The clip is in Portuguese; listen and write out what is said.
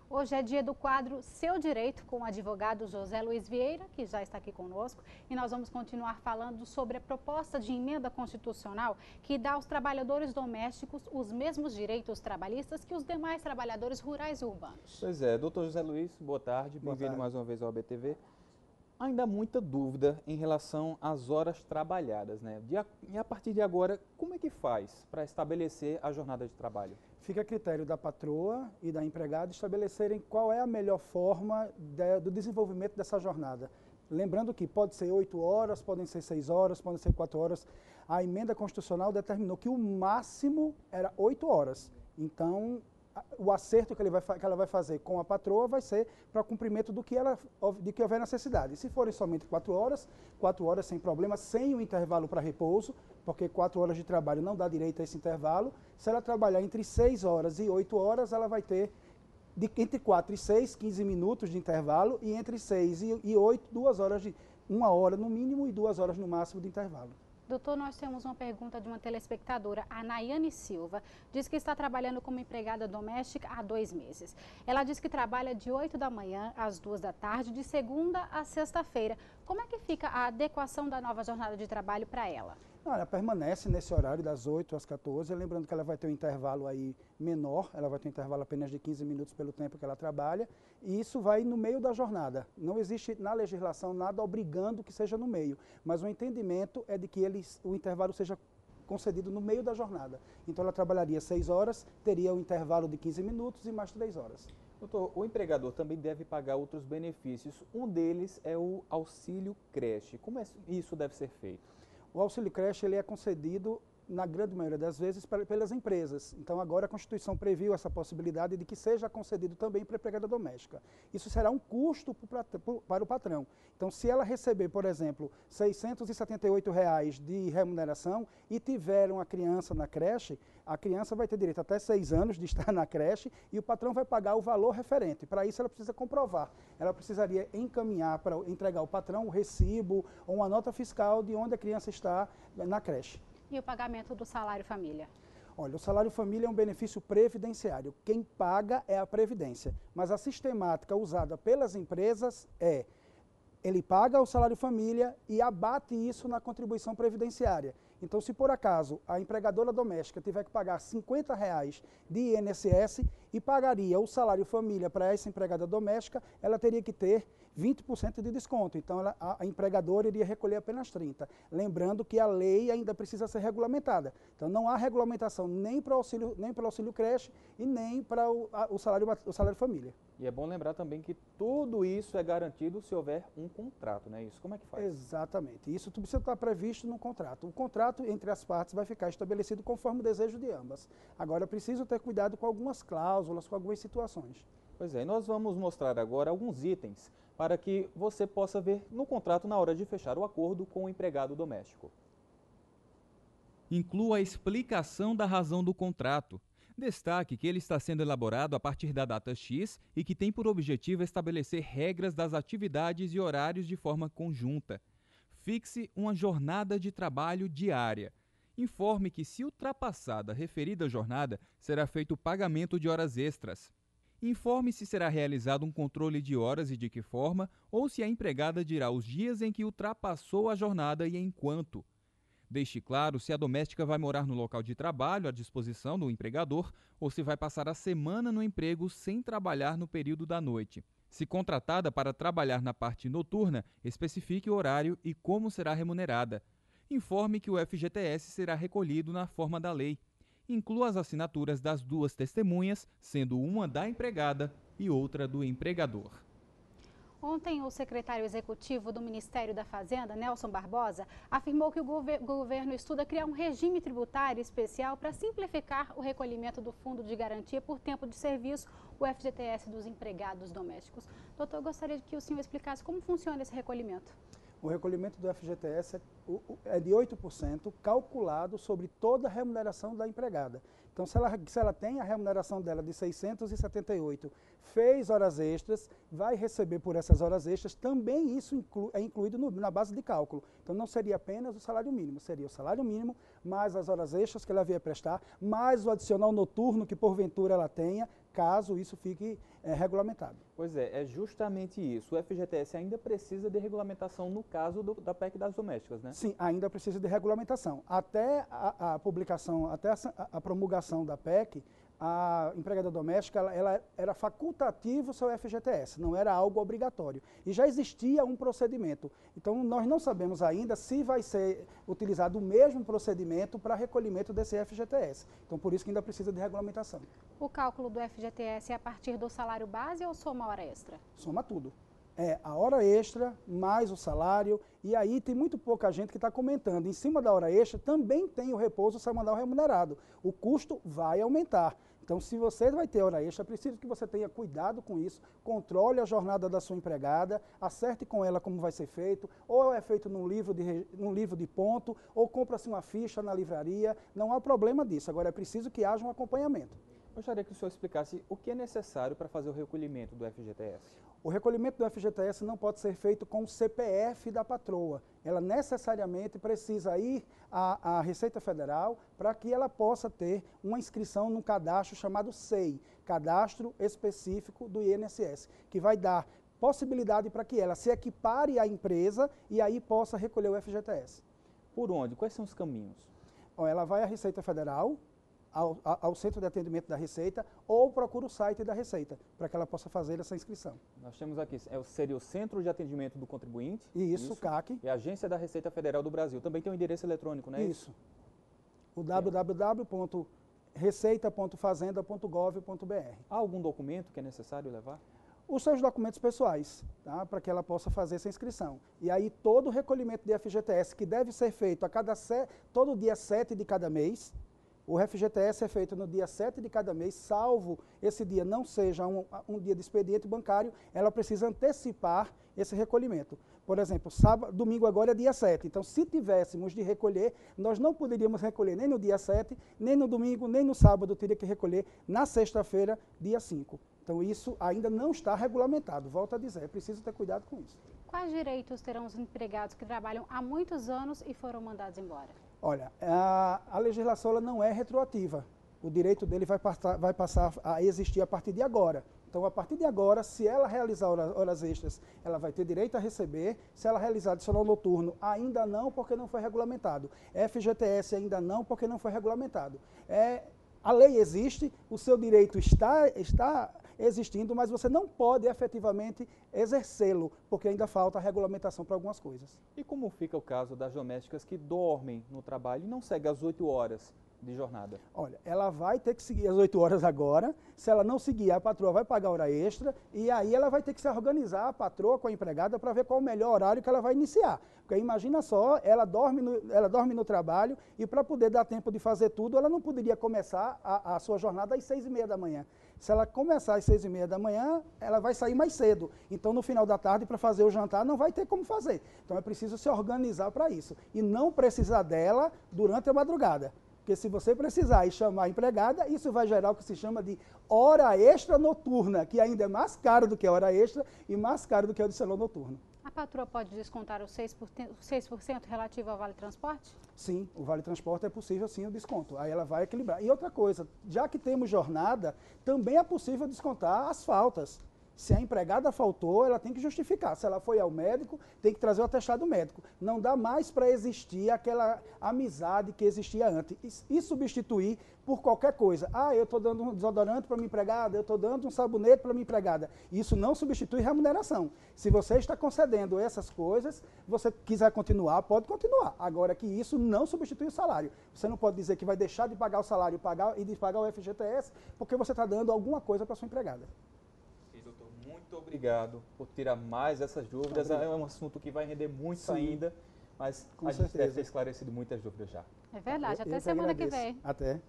Hoje é dia do quadro Seu Direito, com o advogado José Luiz Vieira, que já está aqui conosco. E nós vamos continuar falando sobre a proposta de emenda constitucional que dá aos trabalhadores domésticos os mesmos direitos trabalhistas que os demais trabalhadores rurais e urbanos. Pois é, doutor José Luiz, boa tarde, bem-vindo mais uma vez ao ABTV. Ainda há muita dúvida em relação às horas trabalhadas, né? E a partir de agora, como é que faz para estabelecer a jornada de trabalho? Fica a critério da patroa e da empregada estabelecerem qual é a melhor forma do desenvolvimento dessa jornada. Lembrando que pode ser 8 horas, podem ser 6 horas, podem ser 4 horas. A emenda constitucional determinou que o máximo era 8 horas. Então, o acerto que ela vai fazer com a patroa vai ser para cumprimento de que houver necessidade. E se forem somente 4 horas sem problema, sem o intervalo para repouso, porque 4 horas de trabalho não dá direito a esse intervalo. Se ela trabalhar entre 6 horas e 8 horas, ela vai ter entre 4 e 6, 15 minutos de intervalo, e entre 6 e 8, 2 horas de 1 hora no mínimo e 2 horas no máximo de intervalo. Doutor, nós temos uma pergunta de uma telespectadora, a Nayane Silva. Diz que está trabalhando como empregada doméstica há 2 meses. Ela diz que trabalha de 8 da manhã às 2 da tarde, de segunda a sexta-feira. Como é que fica a adequação da nova jornada de trabalho para ela? Não, ela permanece nesse horário das 8 às 14, lembrando que ela vai ter um intervalo aí menor, ela vai ter um intervalo apenas de 15 minutos pelo tempo que ela trabalha, e isso vai no meio da jornada. Não existe na legislação nada obrigando que seja no meio, mas o entendimento é de que o intervalo seja concedido no meio da jornada. Então ela trabalharia 6 horas, teria um intervalo de 15 minutos e mais 3 horas. Doutor, o empregador também deve pagar outros benefícios. Um deles é o auxílio creche. Como isso deve ser feito? O auxílio creche ele é concedido, na grande maioria das vezes, pelas empresas. Então, agora a Constituição previu essa possibilidade de que seja concedido também para a empregada doméstica. Isso será um custo para o patrão. Então, se ela receber, por exemplo, R$ 678 de remuneração e tiver uma criança na creche, a criança vai ter direito até 6 anos de estar na creche e o patrão vai pagar o valor referente. Para isso, ela precisa comprovar. Ela precisaria encaminhar para entregar ao patrão o recibo ou uma nota fiscal de onde a criança está na creche. E o pagamento do salário família? Olha, o salário família é um benefício previdenciário. Quem paga é a Previdência. Mas a sistemática usada pelas empresas ele paga o salário família e abate isso na contribuição previdenciária. Então, se por acaso a empregadora doméstica tiver que pagar R$ 50 de INSS e pagaria o salário família para essa empregada doméstica, ela teria que ter 20% de desconto. Então, a empregadora iria recolher apenas 30%. Lembrando que a lei ainda precisa ser regulamentada. Então, não há regulamentação nem para o auxílio creche e nem para o salário família. E é bom lembrar também que tudo isso é garantido se houver um contrato, não é isso? Como é que faz? Exatamente. Isso tudo precisa estar previsto no contrato. O contrato entre as partes vai ficar estabelecido conforme o desejo de ambas. Agora, é preciso ter cuidado com algumas cláusulas, com algumas situações. Pois é, nós vamos mostrar agora alguns itens para que você possa ver no contrato na hora de fechar o acordo com o empregado doméstico. Inclua a explicação da razão do contrato. Destaque que ele está sendo elaborado a partir da data X e que tem por objetivo estabelecer regras das atividades e horários de forma conjunta. Fixe uma jornada de trabalho diária. Informe que, se ultrapassada a referida jornada, será feito o pagamento de horas extras. Informe se será realizado um controle de horas e de que forma, ou se a empregada dirá os dias em que ultrapassou a jornada e em quanto. Deixe claro se a doméstica vai morar no local de trabalho à disposição do empregador ou se vai passar a semana no emprego sem trabalhar no período da noite. Se contratada para trabalhar na parte noturna, especifique o horário e como será remunerada. Informe que o FGTS será recolhido na forma da lei. Inclua as assinaturas das 2 testemunhas, sendo uma da empregada e outra do empregador. Ontem, o secretário executivo do Ministério da Fazenda, Nelson Barbosa, afirmou que o governo estuda criar um regime tributário especial para simplificar o recolhimento do Fundo de Garantia por Tempo de Serviço, o FGTS, dos empregados domésticos. Doutor, eu gostaria que o senhor explicasse como funciona esse recolhimento. O recolhimento do FGTS é de 8%, calculado sobre toda a remuneração da empregada. Então, se ela tem a remuneração dela de 678, fez horas extras, vai receber por essas horas extras, também isso é incluído na base de cálculo. Então, não seria apenas o salário mínimo, seria o salário mínimo, mais as horas extras que ela vier prestar, mais o adicional noturno que porventura ela tenha, caso isso fique regulamentado. Pois é justamente isso. O FGTS ainda precisa de regulamentação no caso da PEC das domésticas, né? Sim, ainda precisa de regulamentação. Até a publicação, até a promulgação da PEC, a empregada doméstica ela era facultativo o seu FGTS, não era algo obrigatório. E já existia um procedimento. Então, nós não sabemos ainda se vai ser utilizado o mesmo procedimento para recolhimento desse FGTS. Então, por isso que ainda precisa de regulamentação. O cálculo do FGTS é a partir do salário base ou soma hora extra? Soma tudo. É a hora extra mais o salário, e aí tem muito pouca gente que está comentando. Em cima da hora extra também tem o repouso semanal remunerado. O custo vai aumentar. Então, se você vai ter hora extra, é preciso que você tenha cuidado com isso, controle a jornada da sua empregada, acerte com ela como vai ser feito, ou é feito num livro de ponto, ou compra-se uma ficha na livraria, não há problema disso. Agora, é preciso que haja um acompanhamento. Gostaria que o senhor explicasse o que é necessário para fazer o recolhimento do FGTS. O recolhimento do FGTS não pode ser feito com o CPF da patroa. Ela necessariamente precisa ir à Receita Federal para que ela possa ter uma inscrição num cadastro chamado SEI, Cadastro Específico do INSS, que vai dar possibilidade para que ela se equipare à empresa e aí possa recolher o FGTS. Por onde? Quais são os caminhos? Ela vai à Receita Federal, ao Centro de Atendimento da Receita, ou procura o site da Receita, para que ela possa fazer essa inscrição. Nós temos aqui, seria o Centro de Atendimento do Contribuinte. Isso, CAC. E a Agência da Receita Federal do Brasil. Também tem um endereço eletrônico, não é isso? O www.receita.fazenda.gov.br. Há algum documento que é necessário levar? Os seus documentos pessoais, tá? Para que ela possa fazer essa inscrição. E aí todo o recolhimento de FGTS, que deve ser feito todo dia 7 de cada mês. O FGTS é feito no dia 7 de cada mês, salvo esse dia não seja um dia de expediente bancário, ela precisa antecipar esse recolhimento. Por exemplo, domingo agora é dia 7, então se tivéssemos de recolher, nós não poderíamos recolher nem no dia 7, nem no domingo, nem no sábado, teria que recolher na sexta-feira, dia 5. Então isso ainda não está regulamentado, volto a dizer, é preciso ter cuidado com isso. Quais direitos terão os empregados que trabalham há muitos anos e foram mandados embora? Olha, a legislação ela não é retroativa. O direito dele vai passar a existir a partir de agora. Então, a partir de agora, se ela realizar horas extras, ela vai ter direito a receber. Se ela realizar adicional noturno, ainda não, porque não foi regulamentado. FGTS ainda não, porque não foi regulamentado. A lei existe, o seu direito está existindo, mas você não pode efetivamente exercê-lo, porque ainda falta a regulamentação para algumas coisas. E como fica o caso das domésticas que dormem no trabalho e não seguem as 8 horas de jornada? Olha, ela vai ter que seguir as 8 horas agora, se ela não seguir, a patroa vai pagar hora extra, e aí ela vai ter que se organizar, a patroa com a empregada, para ver qual o melhor horário que ela vai iniciar. Porque imagina só, ela dorme no trabalho, e para poder dar tempo de fazer tudo, ela não poderia começar a sua jornada às 6h30 da manhã. Se ela começar às 6h30 da manhã, ela vai sair mais cedo. Então, no final da tarde, para fazer o jantar, não vai ter como fazer. Então, é preciso se organizar para isso. E não precisar dela durante a madrugada. Porque se você precisar e chamar a empregada, isso vai gerar o que se chama de hora extra noturna, que ainda é mais caro do que a hora extra e mais caro do que o adicional noturno. A patroa pode descontar os 6% relativo ao Vale Transporte? Sim, o Vale Transporte é possível sim o desconto, aí ela vai equilibrar. E outra coisa, já que temos jornada, também é possível descontar as faltas. Se a empregada faltou, ela tem que justificar. Se ela foi ao médico, tem que trazer o atestado médico. Não dá mais para existir aquela amizade que existia antes. E substituir por qualquer coisa. Eu estou dando um desodorante para minha empregada, eu estou dando um sabonete para minha empregada. Isso não substitui remuneração. Se você está concedendo essas coisas, você quiser continuar, pode continuar. Agora que isso não substitui o salário. Você não pode dizer que vai deixar de pagar o salário e de pagar o FGTS, porque você está dando alguma coisa para sua empregada. Muito obrigado por tirar mais essas dúvidas. É um assunto que vai render muito ainda, mas a gente deve ter esclarecido muitas dúvidas já. É verdade. Até semana que vem. Até.